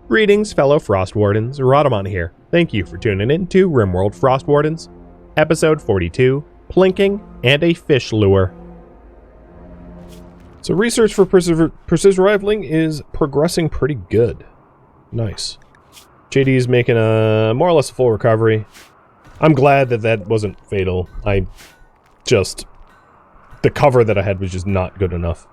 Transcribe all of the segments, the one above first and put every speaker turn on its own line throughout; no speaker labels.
Greetings, fellow Frostwardens. Rhadamant here. Thank you for tuning in to RimWorld Frostwardens, episode 42, Plinking and a Fish Lure. So research for precision rifling is progressing pretty good. Nice. JD is making a more or less a full recovery. I'm glad that that wasn't fatal. The cover that I had was just not good enough.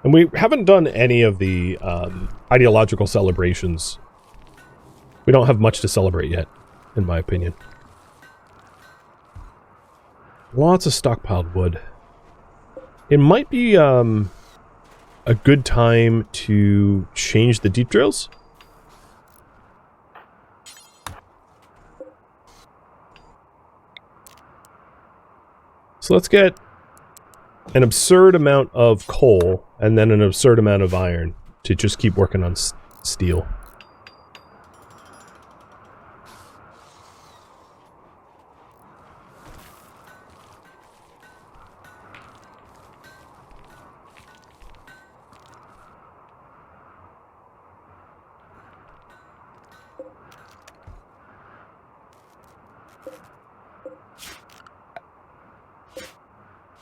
And we haven't done any of the ideological celebrations. We don't have much to celebrate yet, in my opinion. Lots of stockpiled wood. It might be a good time to change the deep drills. So let's get an absurd amount of coal and then an absurd amount of iron to just keep working on steel.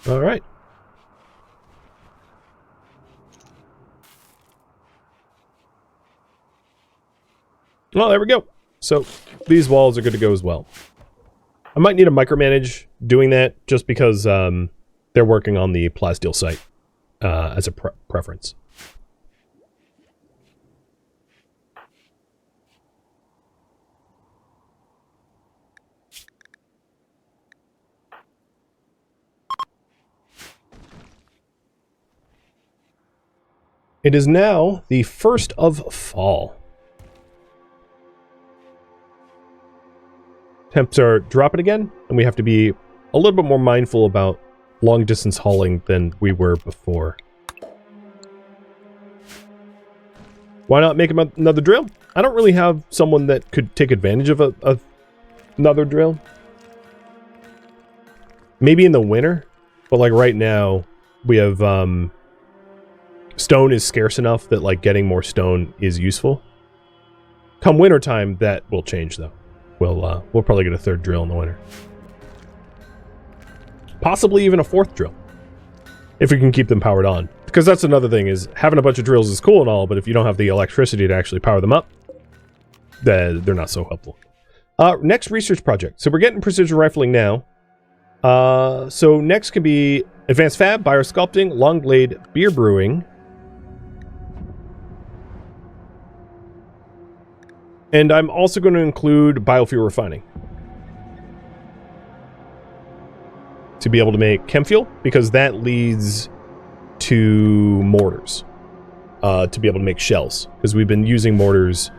All right. Well, there we go. So these walls are good to go as well. I might need to micromanage doing that just because they're working on the plasteel site as a preference. It is now the 1st of fall. Temps are dropping again, and we have to be a little bit more mindful about long-distance hauling than we were before. Why not make another drill? I don't really have someone that could take advantage of another drill. Maybe in the winter, but like right now, we have stone is scarce enough that like getting more stone is useful. Come wintertime, that will change though. We'll probably get a 3rd drill in the winter. Possibly even a 4th drill. If we can keep them powered on. Because that's another thing, is having a bunch of drills is cool and all, but if you don't have the electricity to actually power them up, then they're not so helpful. Next research project. So we're getting precision rifling now. So next can be advanced fab, biosculpting, long blade, beer brewing. And I'm also going to include biofuel refining. To be able to make chem fuel, because that leads to mortars. To be able to make shells. Because we've been using mortars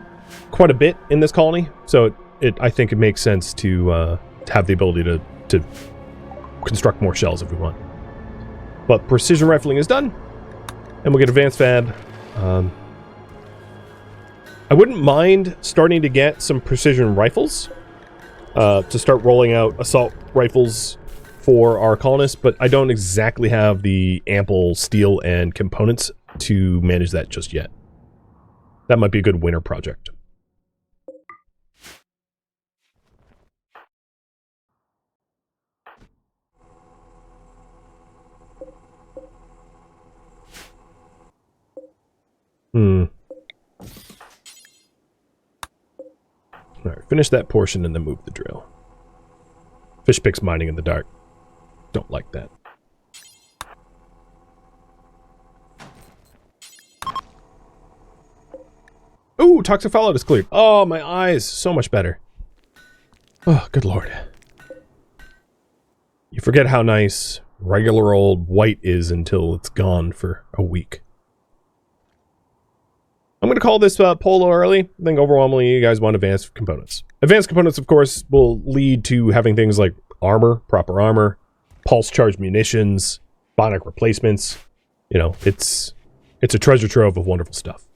quite a bit in this colony. So I think it makes sense to have the ability to construct more shells if we want. But precision rifling is done. And we'll get advanced fab. I wouldn't mind starting to get some precision rifles to start rolling out assault rifles for our colonists, but I don't exactly have the ample steel and components to manage that just yet. That might be a good winter project. Alright, finish that portion and then move the drill. Fish picks mining in the dark. Don't like that. Ooh, toxic fallout is cleared. Oh, my eyes. So much better. Oh, good lord. You forget how nice regular old white is until it's gone for a week. I'm going to call this polo early. I think overwhelmingly you guys want advanced components. Advanced components, of course, will lead to having things like armor, proper armor, pulse charge munitions, bionic replacements. You know, it's a treasure trove of wonderful stuff.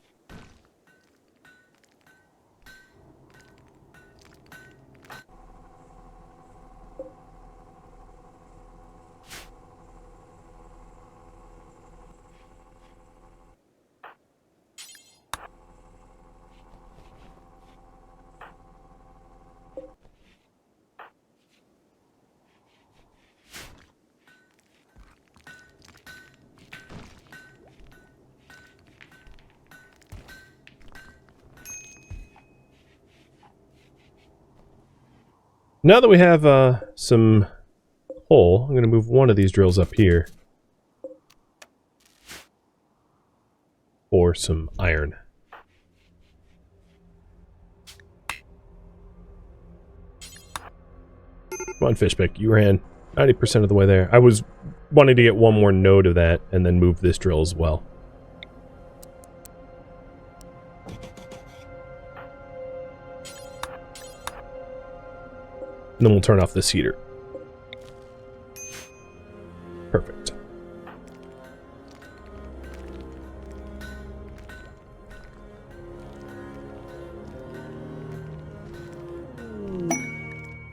Now that we have some coal, I'm going to move one of these drills up here for some iron. Come on, Fishpick, you ran 90% of the way there. I was wanting to get one more node of that and then move this drill as well. And then we'll turn off this heater. Perfect.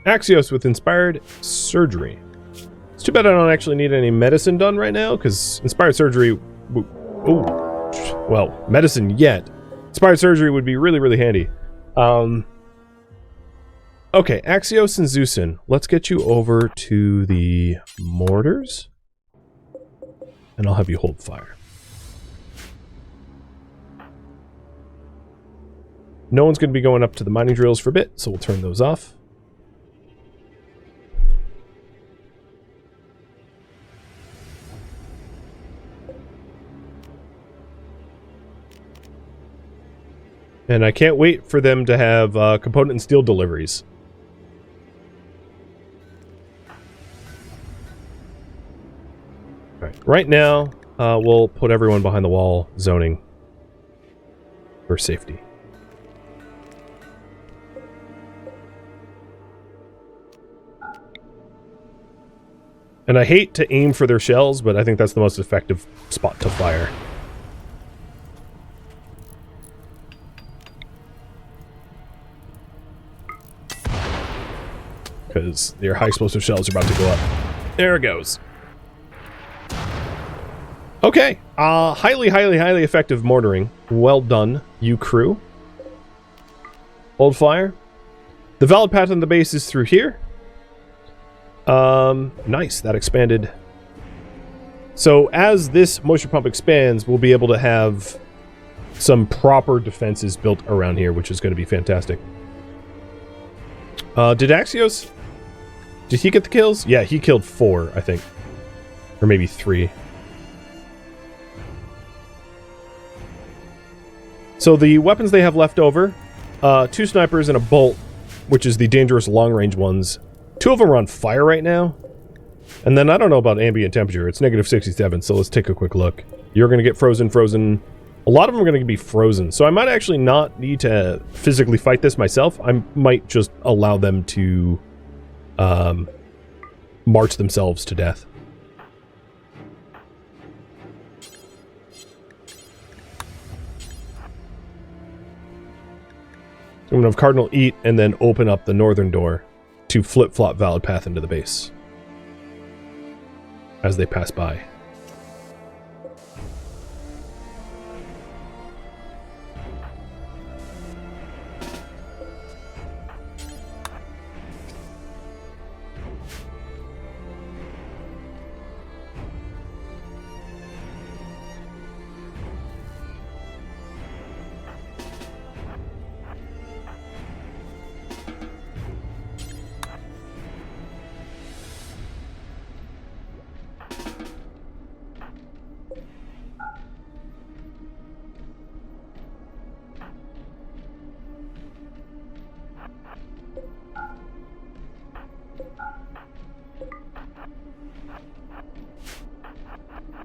Axios with Inspired Surgery. It's too bad I don't actually need any medicine done right now, because Inspired Surgery... Oh, well, medicine yet. Inspired Surgery would be really, really handy. Okay, Axios and Zeusin, let's get you over to the mortars. And I'll have you hold fire. No one's going to be going up to the mining drills for a bit, so we'll turn those off. And I can't wait for them to have component and steel deliveries. Right now, we'll put everyone behind the wall zoning for safety. And I hate to aim for their shells, but I think that's the most effective spot to fire. Because their high explosive shells are about to go up. There it goes. Okay, highly effective mortaring. Well done, you crew. Hold fire. The valid path on the base is through here. Nice, that expanded. So as this moisture pump expands, we'll be able to have some proper defenses built around here, which is going to be fantastic. Did Axios... Did he get the kills? Yeah, he killed 4, I think. Or maybe 3. So the weapons they have left over, 2 snipers and a bolt, which is the dangerous long-range ones. 2 of them are on fire right now. And then I don't know about ambient temperature. It's negative 67, so let's take a quick look. You're going to get frozen. A lot of them are going to be frozen, so I might actually not need to physically fight this myself. I might just allow them to march themselves to death. I'm going to have Cardinal eat and then open up the northern door to flip-flop valid path into the base as they pass by.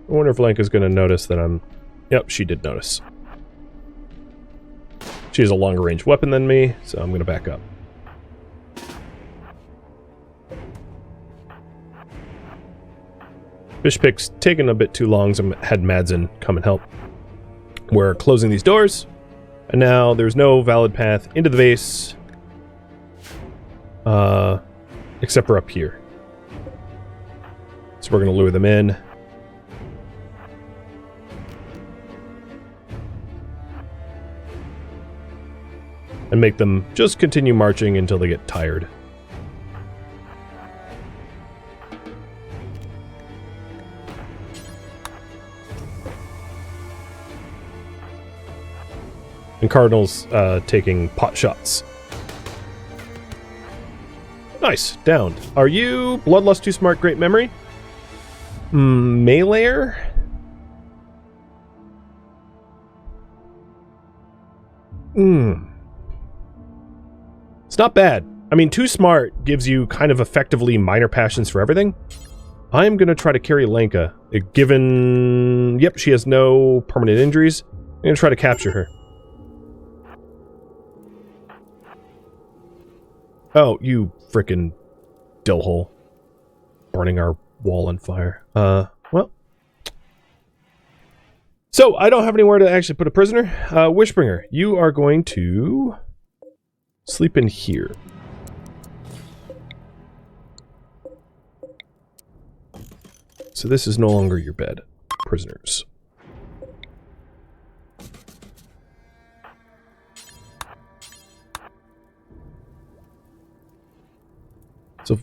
I wonder if Lenka's going to notice that I'm... Yep, she did notice. She has a longer range weapon than me, so I'm going to back up. Fishpick's taking a bit too long, so I had Madsen come and help. We're closing these doors, and now there's no valid path into the base, except for up here. So we're going to lure them in. And make them just continue marching until they get tired. And Cardinal's taking pot shots. Nice. Downed. Are you Bloodlust, Too Smart, Great Memory? Meleeer? It's not bad. I mean, Too Smart gives you kind of effectively minor passions for everything. I'm going to try to carry Lenka. Given... Yep, she has no permanent injuries. I'm going to try to capture her. Oh, you frickin' dillhole. Burning our wall on fire. Well. So, I don't have anywhere to actually put a prisoner. Wishbringer, you are going to sleep in here. So this is no longer your bed. Prisoners. So,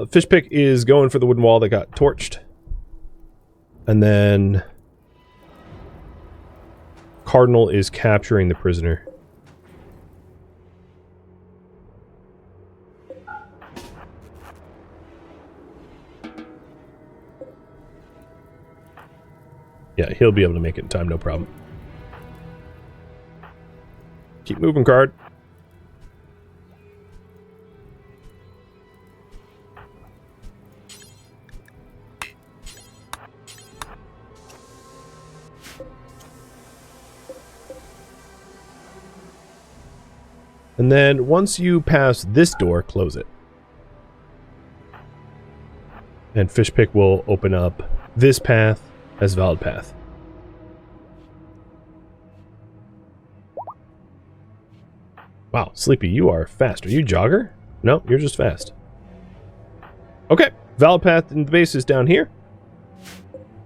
Fishpick is going for the wooden wall that got torched. And then Cardinal is capturing the prisoner. Yeah, he'll be able to make it in time, no problem. Keep moving, Card. And then, once you pass this door, close it. And Fishpick will open up this path as valid path. Wow, Sleepy, you are fast. Are you jogger? No, you're just fast. Okay, valid path in the base is down here.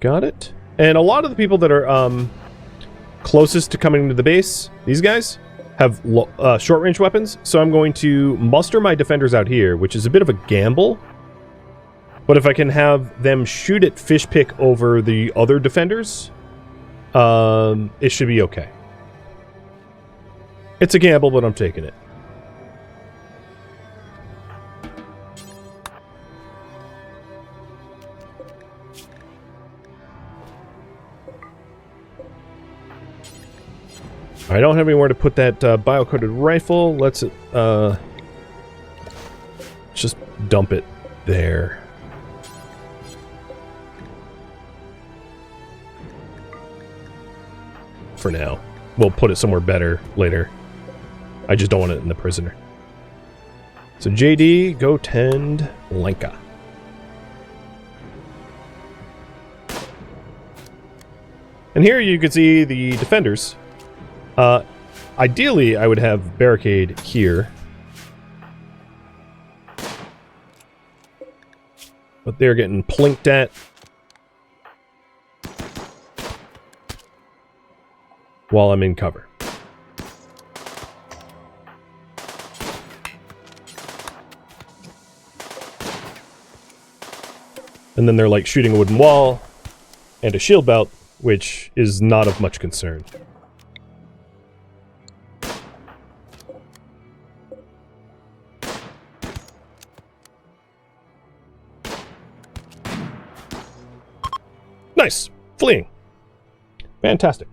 Got it. And a lot of the people that are closest to coming to the base, these guys, have short-range weapons. So I'm going to muster my defenders out here, which is a bit of a gamble. But if I can have them shoot at Fishpick over the other defenders, it should be okay. It's a gamble, but I'm taking it. I don't have anywhere to put that bio-coated rifle. Let's just dump it there. For now. We'll put it somewhere better later. I just don't want it in the prisoner. So JD, go tend Lenka. And here you can see the defenders. Ideally, I would have barricade here. But they're getting plinked at. While I'm in cover. And then they're like shooting a wooden wall and a shield belt, which is not of much concern. Nice! Fleeing. Fantastic.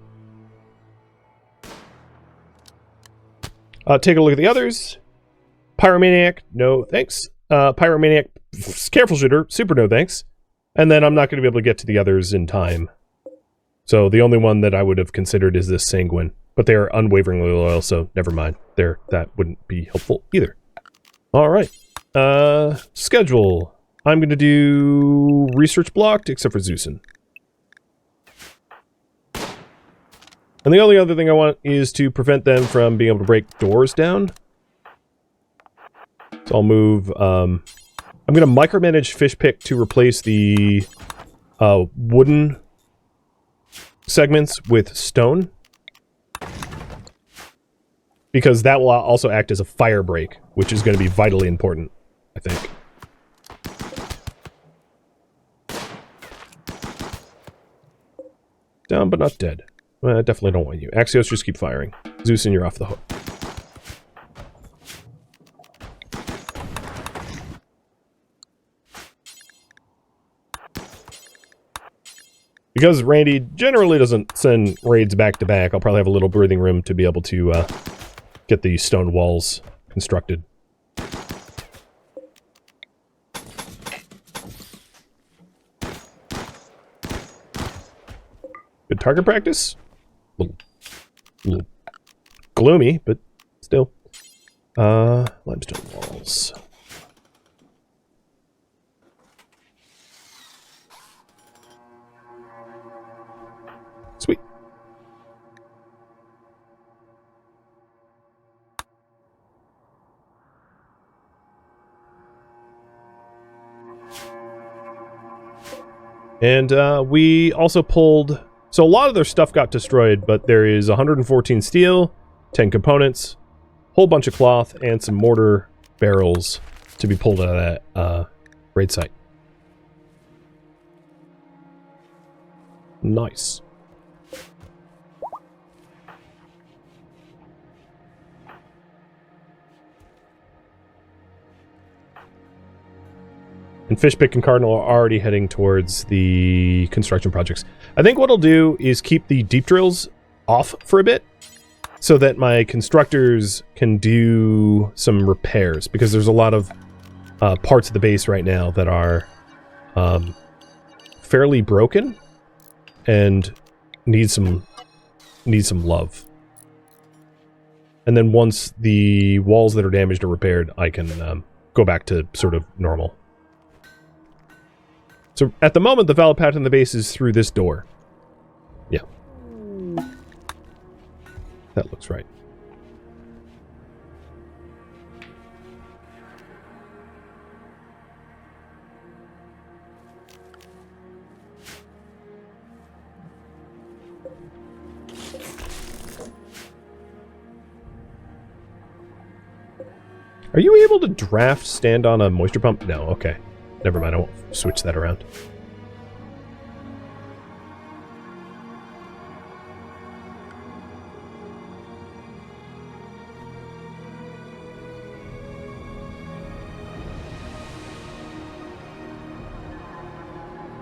Take a look at the others. Pyromaniac, no thanks. Pyromaniac, careful shooter, super no thanks. And then I'm not going to be able to get to the others in time. So the only one that I would have considered is this Sanguine. But they are unwaveringly loyal, so never mind. That wouldn't be helpful either. Alright. Schedule. I'm going to do research blocked, except for Zeusin. And the only other thing I want is to prevent them from being able to break doors down. So I'll move, I'm going to micromanage Fishpick to replace the wooden segments with stone. Because that will also act as a fire break, which is going to be vitally important, I think. Down but not dead. I definitely don't want you. Axios, just keep firing. Zeus, and you're off the hook. Because Randy generally doesn't send raids back to back, I'll probably have a little breathing room to be able to get the stone walls constructed. Good target practice. A little gloomy, but still. Limestone walls. Sweet. And we also pulled... So a lot of their stuff got destroyed, but there is 114 steel, 10 components, whole bunch of cloth, and some mortar barrels to be pulled out of that raid site. Nice. And Fishpick and Cardinal are already heading towards the construction projects. I think what I'll do is keep the deep drills off for a bit so that my constructors can do some repairs, because there's a lot of parts of the base right now that are fairly broken and need some love. And then once the walls that are damaged are repaired, I can go back to sort of normal. So at the moment, the valid path in the base is through this door. Yeah. That looks right. Are you able to draft stand on a moisture pump? No, okay. Never mind, I won't switch that around.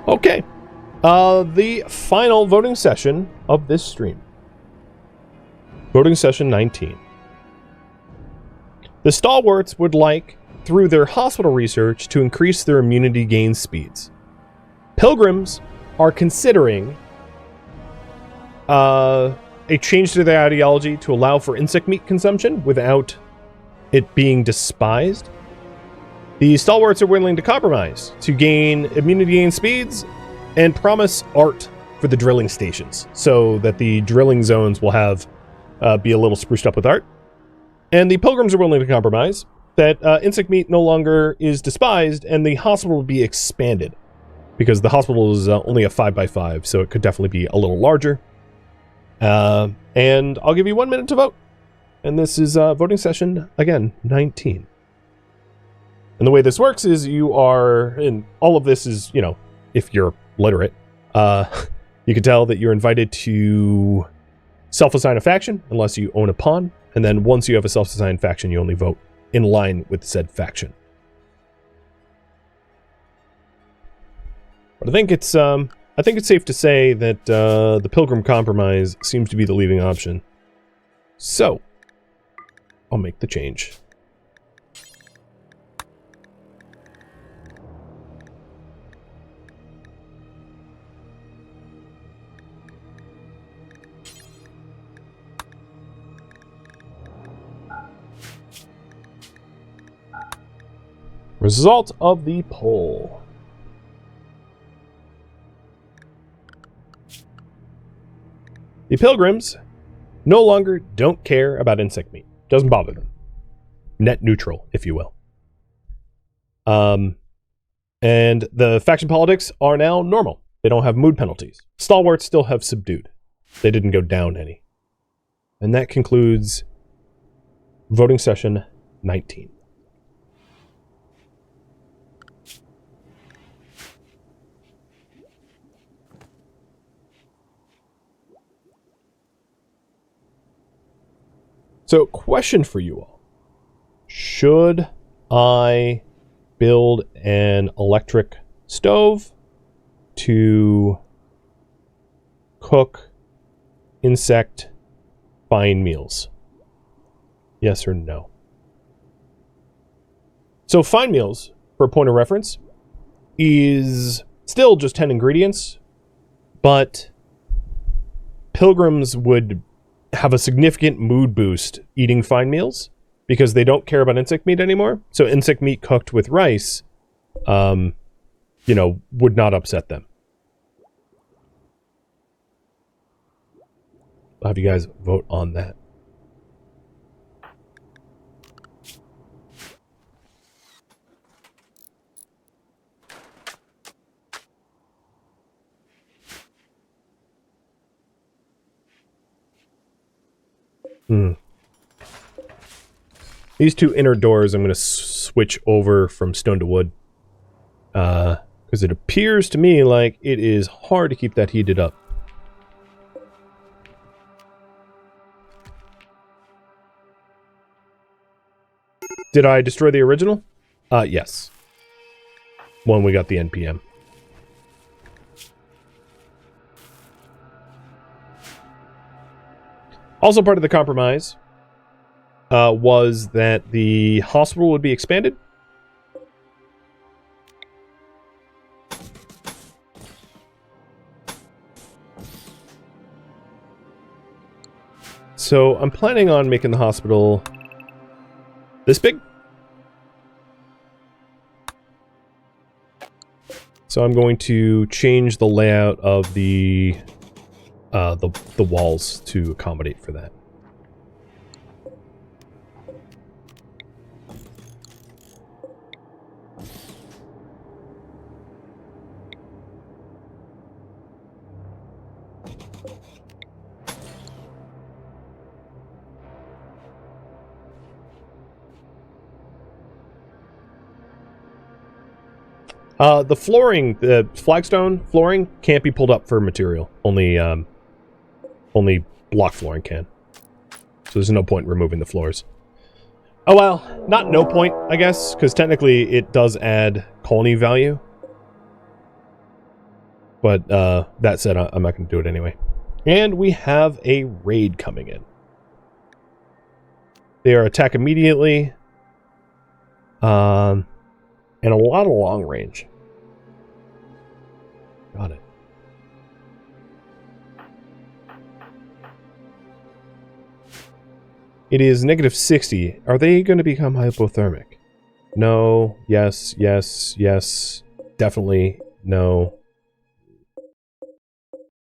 Okay. The final voting session of this stream. Voting session 19. The Stalwarts would like, through their hospital research, to increase their immunity gain speeds. Pilgrims are considering a change to their ideology to allow for insect meat consumption without it being despised. The Stalwarts are willing to compromise to gain immunity gain speeds and promise art for the drilling stations, so that the drilling zones will have be a little spruced up with art. And the Pilgrims are willing to compromise that insect meat no longer is despised, and the hospital will be expanded, because the hospital is only a 5x5, so it could definitely be a little larger. And I'll give you 1 minute to vote. And this is voting session, again, 19. And the way this works is you are, and all of this is, you know, if you're literate, you can tell that you're invited to self-assign a faction, unless you own a pawn. And then once you have a self-assigned faction, you only vote in line with said faction. But I think it's safe to say that the Pilgrim Compromise seems to be the leading option. So, I'll make the change. Result of the poll. The Pilgrims no longer don't care about insect meat. Doesn't bother them. Net neutral, if you will. And the faction politics are now normal. They don't have mood penalties. Stalwarts still have subdued. They didn't go down any. And that concludes voting session 19. So, question for you all. Should I build an electric stove to cook insect fine meals? Yes or no? So fine meals, for a point of reference, is still just 10 ingredients, but pilgrims would have a significant mood boost eating fine meals because they don't care about insect meat anymore. So insect meat cooked with rice, you know, would not upset them. I'll have you guys vote on that. These two inner doors I'm going to switch over from stone to wood. Because it appears to me like it is hard to keep that heated up. Did I destroy the original? Yes. When we got the NPM. Also part of the compromise was that the hospital would be expanded. So I'm planning on making the hospital this big. So I'm going to change the layout of the walls to accommodate for that. The flooring, the flagstone flooring can't be pulled up for material. Only block flooring can. So there's no point in removing the floors. Oh well, not no point, I guess, because technically it does add colony value. But that said, I'm not going to do it anyway. And we have a raid coming in. They are attack immediately. And a lot of long range. Got it. It is -60. Are they going to become hypothermic? No. Yes. Yes. Yes. Definitely. No.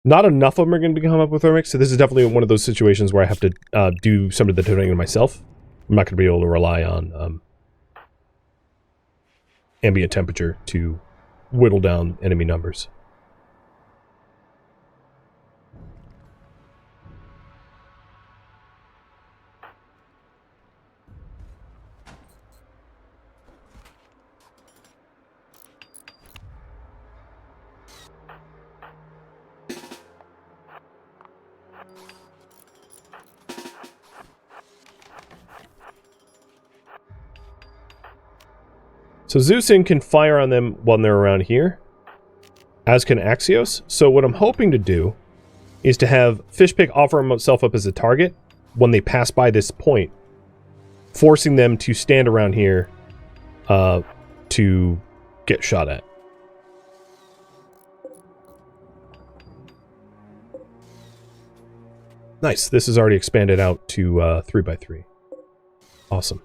Not enough of them are going to become hypothermic, so this is definitely one of those situations where I have to do some of the toning myself. I'm not going to be able to rely on ambient temperature to whittle down enemy numbers. So Zeusin can fire on them when they're around here, as can Axios. So what I'm hoping to do is to have Fishpick offer himself up as a target when they pass by this point, forcing them to stand around here to get shot at. Nice. This is already expanded out to 3x3. Awesome.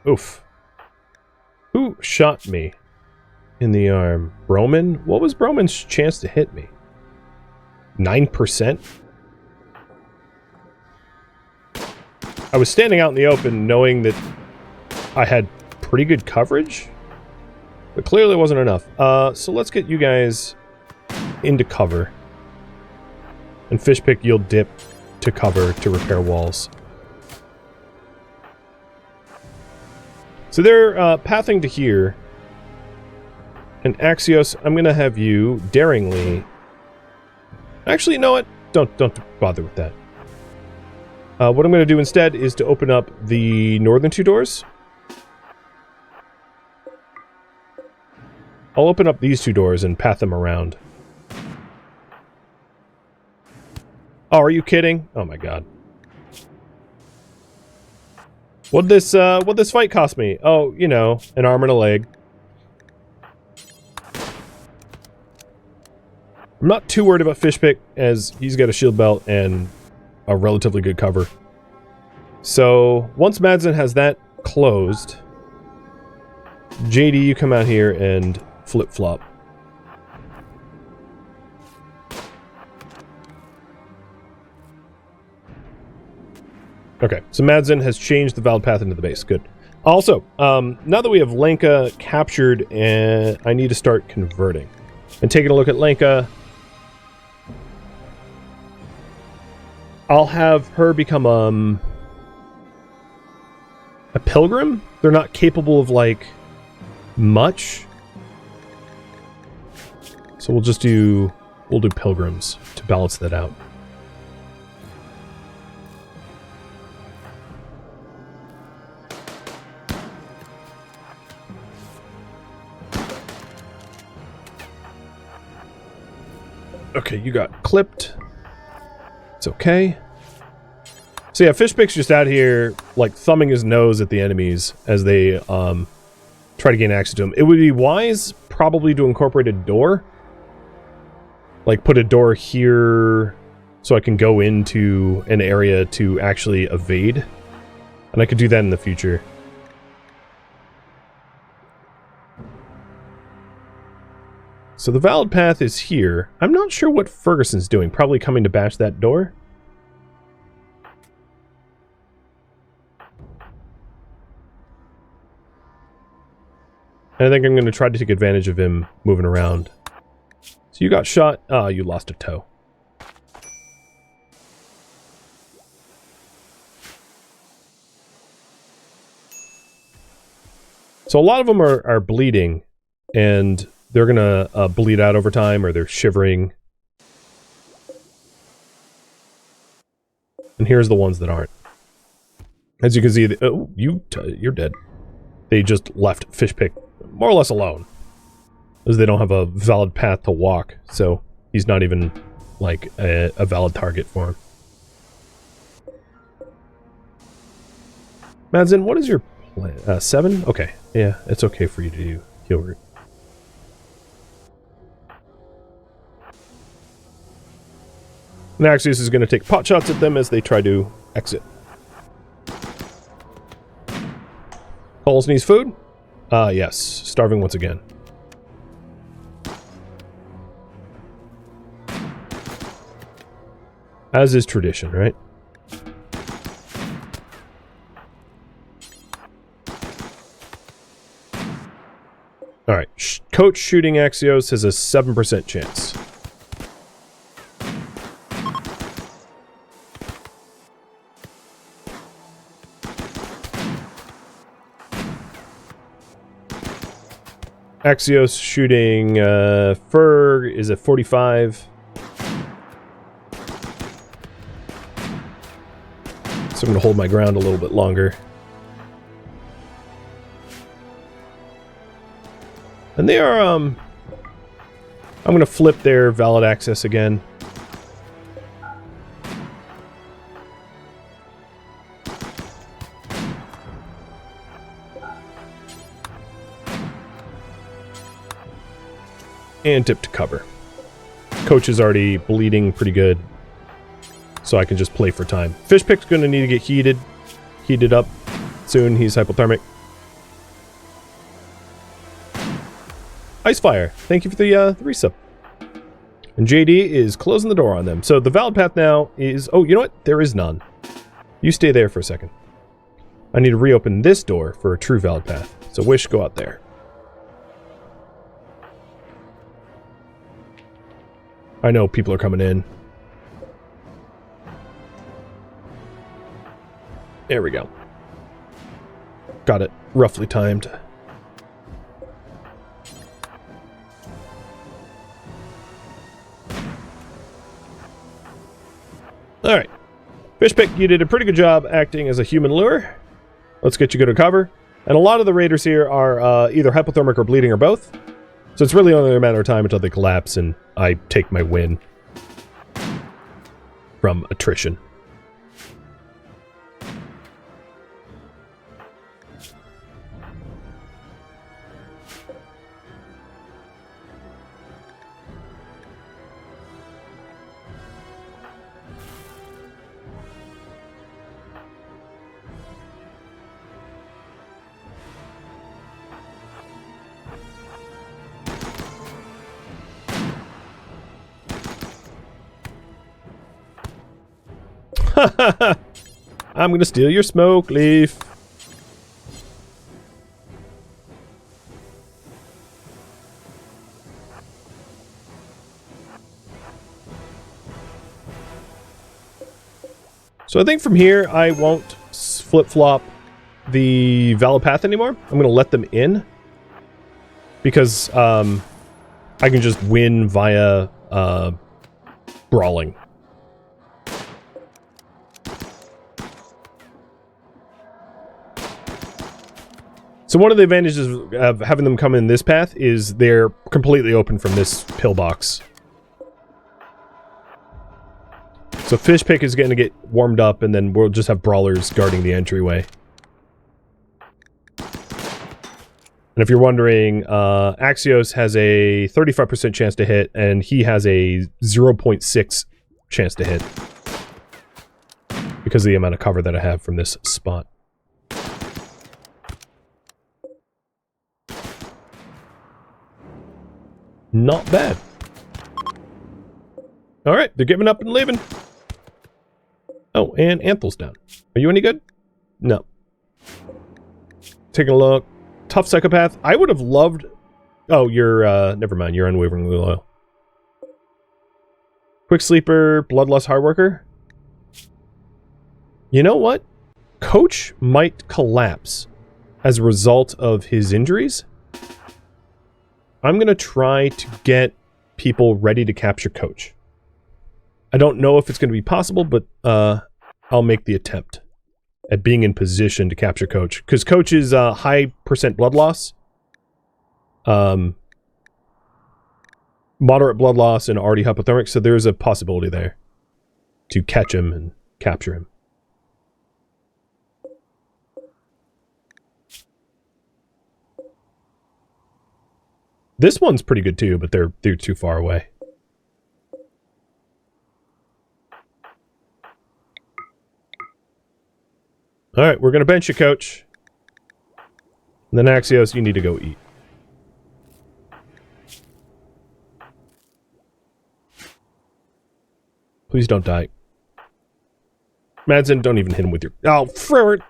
Oof. Who shot me in the arm? Broman? What was Broman's chance to hit me? 9%? I was standing out in the open knowing that I had pretty good coverage. But clearly it wasn't enough. So let's get you guys into cover. And Fishpick, you'll dip to cover to repair walls. So they're pathing to here. And Axios, I'm going to have you daringly... Actually, you know what? Don't bother with that. What I'm going to do instead is to open up the northern two doors. I'll open up these two doors and path them around. Oh, are you kidding? Oh my god. What'd this fight cost me? Oh, you know, an arm and a leg. I'm not too worried about Fishpick, as he's got a shield belt and a relatively good cover. So, once Madsen has that closed, JD, you come out here and flip-flop. Okay, so Madsen has changed the valid path into the base. Good. Also, now that we have Lenka captured, I need to start converting. And taking a look at Lenka, I'll have her become a pilgrim. They're not capable of, like, much. So we'll do pilgrims to balance that out. Okay, you got clipped. It's okay. So yeah, Fishpick's just out here, like, thumbing his nose at the enemies as they try to gain access to him. It would be wise, probably, to incorporate a door. Like, put a door here so I can go into an area to actually evade. And I could do that in the future. So the valid path is here. I'm not sure what Ferguson's doing. Probably coming to bash that door. And I think I'm going to try to take advantage of him moving around. So you got shot. Ah, you lost a toe. So a lot of them are bleeding, and they're gonna bleed out over time, or they're shivering. And here's the ones that aren't. As you can see, oh, you're dead. They just left Fishpick more or less alone, as they don't have a valid path to walk, so he's not even, like, a valid target for him. Madsen, what is your plan? 7? Okay, yeah, it's okay for you to do heal root. Naxius is going to take pot shots at them as they try to exit. Coles needs food? Yes. Starving once again. As is tradition, right? Alright. Coach shooting Axios has a 7% chance. Axios shooting Ferg is at 45. So I'm going to hold my ground a little bit longer. And they are, I'm going to flip their valid access again. And tip to cover. Coach is already bleeding pretty good, so I can just play for time. Fishpick's going to need to get heated up soon. He's hypothermic. Icefire, thank you for the resub. And JD is closing the door on them. So the valid path now is... Oh, you know what? There is none. You stay there for a second. I need to reopen this door for a true valid path. So Wish, go out there. I know people are coming in. There we go. Got it roughly timed. Alright. Fishpick, you did a pretty good job acting as a human lure. Let's get you good to cover. And a lot of the raiders here are either hypothermic or bleeding or both. So it's really only a matter of time until they collapse and I take my win from attrition. I'm gonna steal your smoke leaf. So I think from here I won't flip-flop the valid path anymore. I'm gonna let them in because I can just win via brawling. So one of the advantages of having them come in this path is they're completely open from this pillbox. So Fishpick is going to get warmed up, and then we'll just have brawlers guarding the entryway. And if you're wondering, Axios has a 35% chance to hit, and he has a 0.6 chance to hit. Because of the amount of cover that I have from this spot. Not bad. Alright, they're giving up and leaving. Oh, and Anthel's down. Are you any good? No. Taking a look. Tough psychopath. I would have loved... Oh, you're, never mind. You're unwaveringly loyal. Quick sleeper, bloodlust hardworker. You know what? Coach might collapse as a result of his injuries. I'm going to try to get people ready to capture Coach. I don't know if it's going to be possible, but I'll make the attempt at being in position to capture Coach. Because Coach is high percent blood loss. Moderate blood loss and already hypothermic, so there's a possibility there to catch him and capture him. This one's pretty good too, but they're too far away. Alright, we're gonna bench you, Coach. And then Axios, you need to go eat. Please don't die. Madsen, don't even hit him with your... Oh, frick!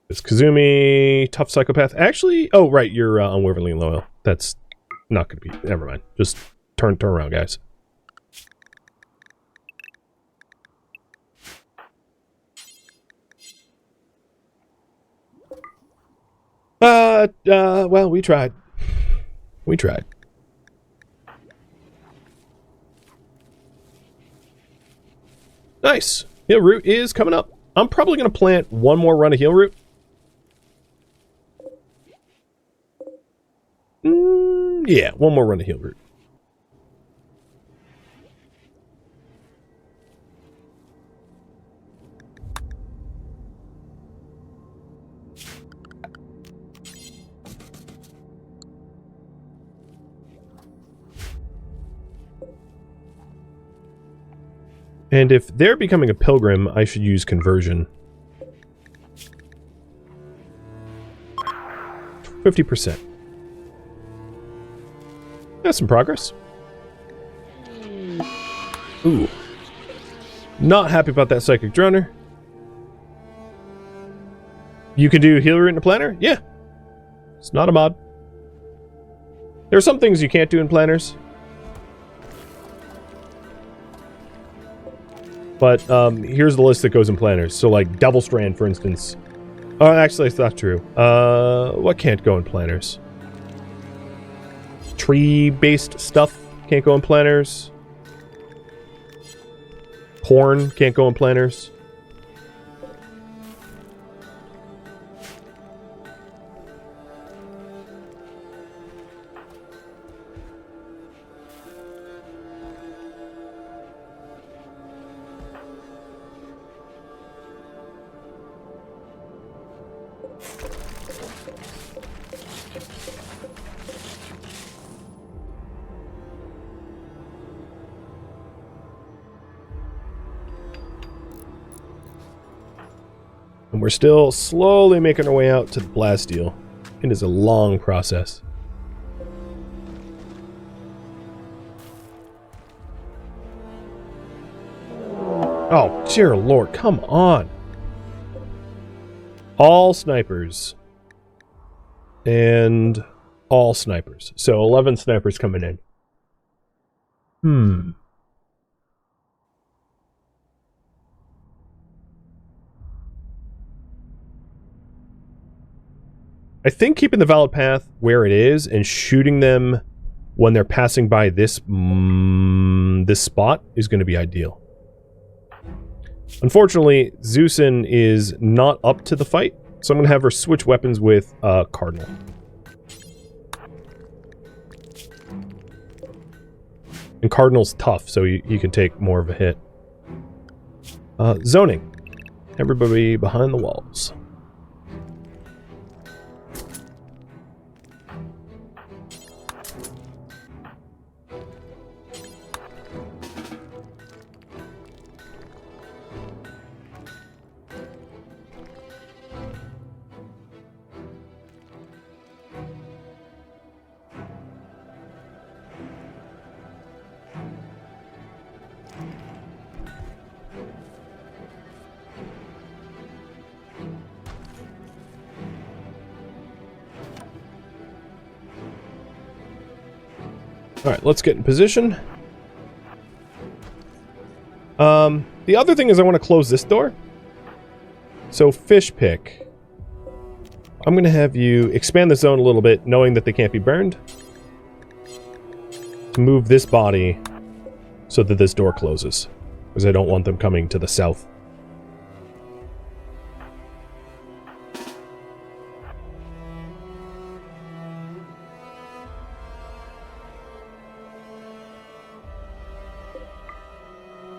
It's Kazumi, tough psychopath. Actually, oh right, you're unwaveringly loyal. That's not going to be. Never mind. Just turn around, guys. Well, we tried. We tried. Nice. Heal root is coming up. I'm probably going to plant one more run of heal root. Yeah, one more run of heal root. And if they're becoming a pilgrim, I should use conversion. 50%. That's some progress. Ooh. Not happy about that psychic droner. You can do heal root in a planner? Yeah. It's not a mod. There are some things you can't do in planners. But here's the list that goes in planners. So like Devil Strand, for instance. Oh, actually, it's not true. What can't go in planners? Tree-based stuff can't go in planners. Corn can't go in planners. And we're still slowly making our way out to the Blasteel. It is a long process. Oh, dear Lord, come on. All snipers. And all snipers. So 11 snipers coming in. I think keeping the valid path where it is and shooting them when they're passing by this this spot is going to be ideal. Unfortunately, Zeusin is not up to the fight, so I'm going to have her switch weapons with Cardinal. And Cardinal's tough, so he can take more of a hit. Zoning. Everybody behind the walls. Alright, let's get in position. The other thing is I want to close this door. So, Fish Pick. I'm going to have you expand the zone a little bit, knowing that they can't be burned. To move this body so that this door closes. Because I don't want them coming to the south.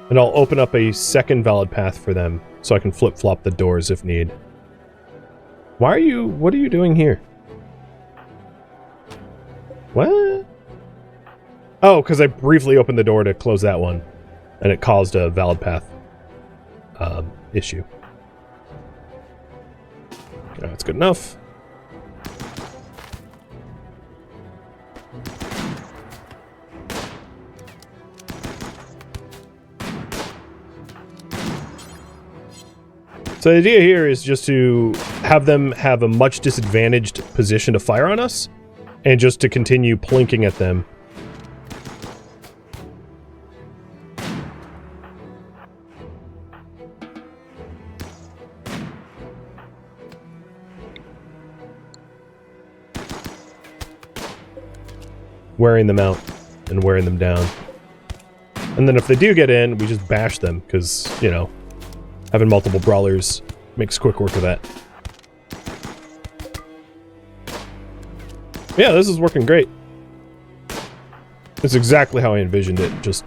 And I'll open up a second valid path for them, so I can flip-flop the doors if need. What are you doing here? What? Oh, because I briefly opened the door to close that one, and it caused a valid path issue. That's good enough. So the idea here is just to have them have a much disadvantaged position to fire on us, and just to continue plinking at them. Wearing them out and wearing them down. And then if they do get in, we just bash them, because, you know, having multiple brawlers makes quick work of that. Yeah, this is working great. It's exactly how I envisioned it. Just,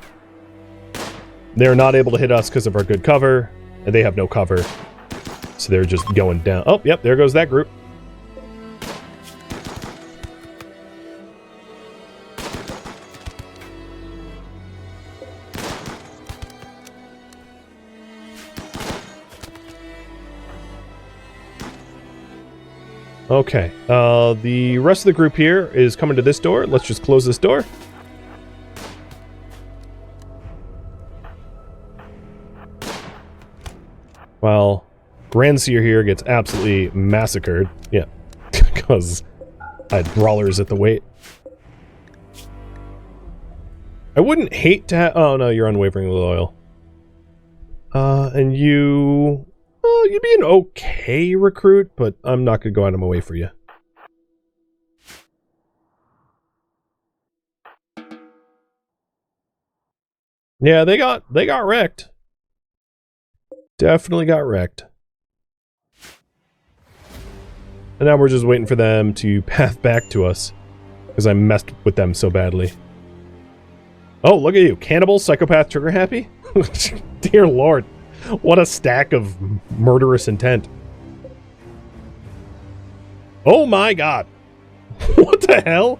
they're not able to hit us because of our good cover, and they have no cover. So they're just going down. Oh, yep, there goes that group. Okay, the rest of the group here is coming to this door. Let's just close this door. While Grandseer here gets absolutely massacred. Yeah, because I had brawlers at the weight. I wouldn't hate to oh no, you're unwaveringly loyal. And you... you'd be an okay recruit, but I'm not gonna go out of my way for you. Yeah, they got wrecked. Definitely got wrecked. And now we're just waiting for them to path back to us. Because I messed with them so badly. Oh, look at you. Cannibal, psychopath, trigger happy? Dear Lord. What a stack of murderous intent. Oh my god. What the hell?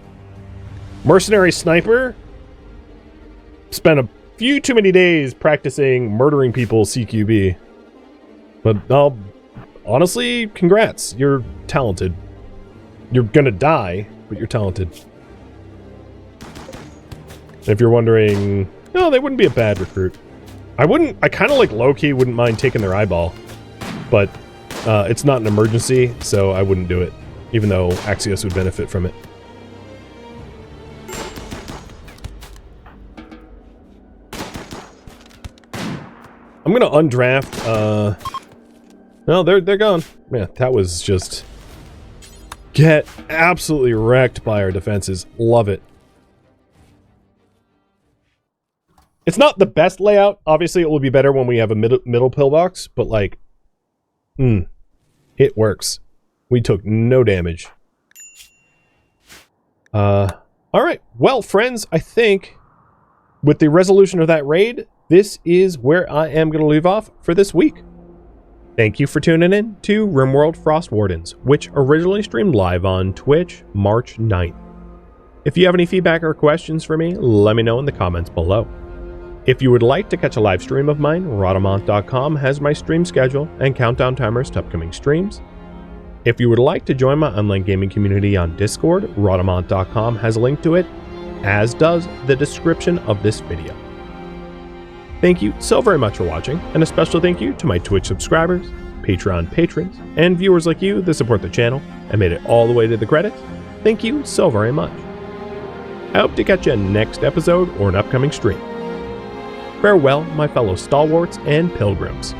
Mercenary sniper? Spent a few too many days practicing murdering people CQB. But honestly, congrats. You're talented. You're gonna die, but you're talented. If you're wondering, no, they wouldn't be a bad recruit. I kind of like low-key wouldn't mind taking their eyeball, but it's not an emergency, so I wouldn't do it, even though Axios would benefit from it. I'm gonna undraft, no, they're gone. Yeah, that was just... Get absolutely wrecked by our defenses. Love it. It's not the best layout. Obviously, it will be better when we have a middle pillbox, but like, it works. We took no damage. All right. Well, friends, I think with the resolution of that raid, this is where I am going to leave off for this week. Thank you for tuning in to RimWorld Frostwardens, which originally streamed live on Twitch March 9th. If you have any feedback or questions for me, let me know in the comments below. If you would like to catch a live stream of mine, Rhadamant.com has my stream schedule and countdown timers to upcoming streams. If you would like to join my online gaming community on Discord, Rhadamant.com has a link to it, as does the description of this video. Thank you so very much for watching, and a special thank you to my Twitch subscribers, Patreon patrons, and viewers like you that support the channel and made it all the way to the credits. Thank you so very much. I hope to catch you next episode or an upcoming stream. Farewell, my fellow stalwarts and pilgrims.